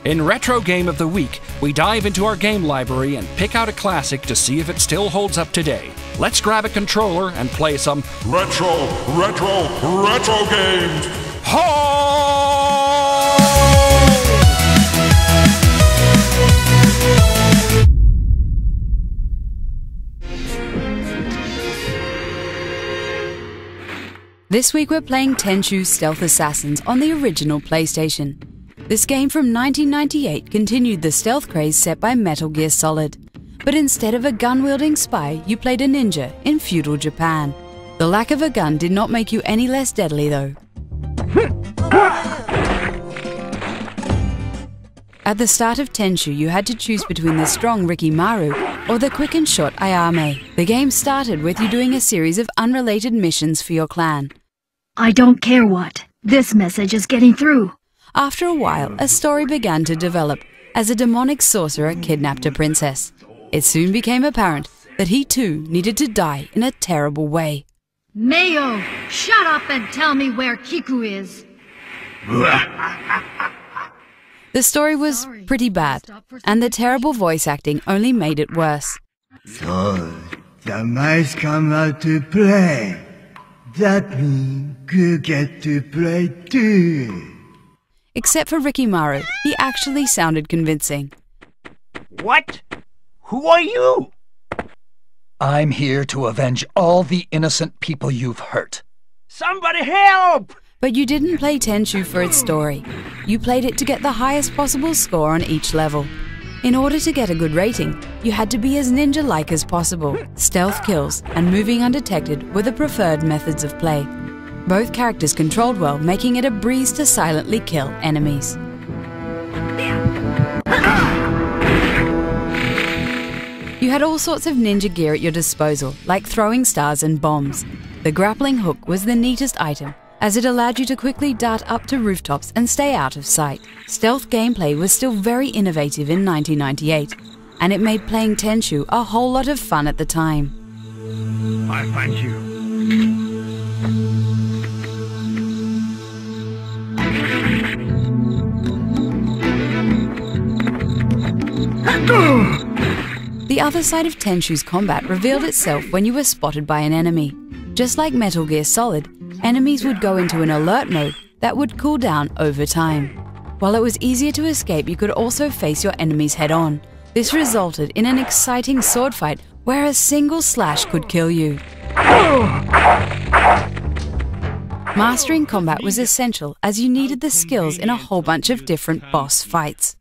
In Retro Game of the Week, we dive into our game library and pick out a classic to see if it still holds up today. Let's grab a controller and play some retro games. This week we're playing Tenchu Stealth Assassins on the original PlayStation. This game from 1998 continued the stealth craze set by Metal Gear Solid. But instead of a gun-wielding spy, you played a ninja in Feudal Japan. The lack of a gun did not make you any less deadly though. At the start of Tenchu, you had to choose between the strong Rikimaru or the quick and short Ayame. The game started with you doing a series of unrelated missions for your clan. I don't care what. This message is getting through. After a while, a story began to develop as a demonic sorcerer kidnapped a princess. It soon became apparent that he too needed to die in a terrible way. Mayo, shut up and tell me where Kiku is. The story was pretty bad, and the terrible voice acting only made it worse. So, the mice come out to play. That means you get to play too. Except for Rikimaru, he actually sounded convincing. What? Who are you? I'm here to avenge all the innocent people you've hurt. Somebody help! But you didn't play Tenchu for its story. You played it to get the highest possible score on each level. In order to get a good rating, you had to be as ninja-like as possible. Stealth kills and moving undetected were the preferred methods of play. Both characters controlled well, making it a breeze to silently kill enemies. You had all sorts of ninja gear at your disposal, like throwing stars and bombs. The grappling hook was the neatest item, as it allowed you to quickly dart up to rooftops and stay out of sight. Stealth gameplay was still very innovative in 1998, and it made playing Tenchu a whole lot of fun at the time. I thank you. The other side of Tenchu's combat revealed itself when you were spotted by an enemy. Just like Metal Gear Solid, enemies would go into an alert mode that would cool down over time. While it was easier to escape, you could also face your enemies head-on. This resulted in an exciting sword fight where a single slash could kill you. Mastering combat was essential as you needed the skills in a whole bunch of different boss fights.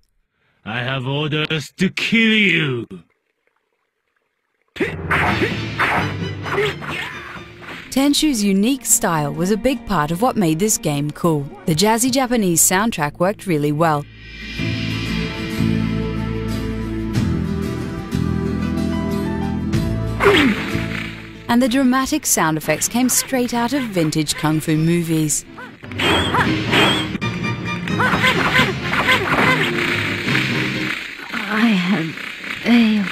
I have orders to kill you. Tenchu's unique style was a big part of what made this game cool. The jazzy Japanese soundtrack worked really well. And the dramatic sound effects came straight out of vintage kung fu movies. I have failed.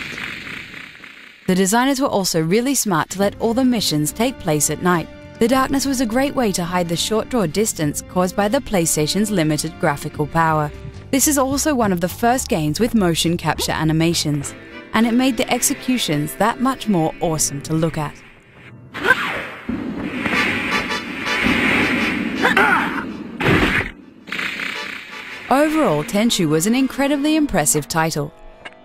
The designers were also really smart to let all the missions take place at night. The darkness was a great way to hide the short draw distance caused by the PlayStation's limited graphical power. This is also one of the first games with motion capture animations, and it made the executions that much more awesome to look at. Overall, Tenchu was an incredibly impressive title.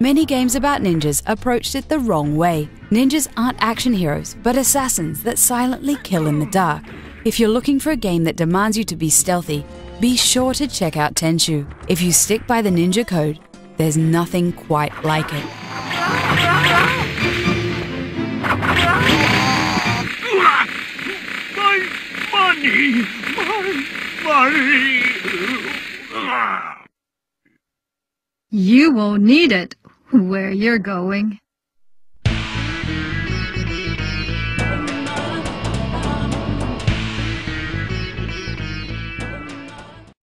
Many games about ninjas approached it the wrong way. Ninjas aren't action heroes, but assassins that silently kill in the dark. If you're looking for a game that demands you to be stealthy, be sure to check out Tenchu. If you stick by the ninja code, there's nothing quite like it. My money! You won't need it where you're going.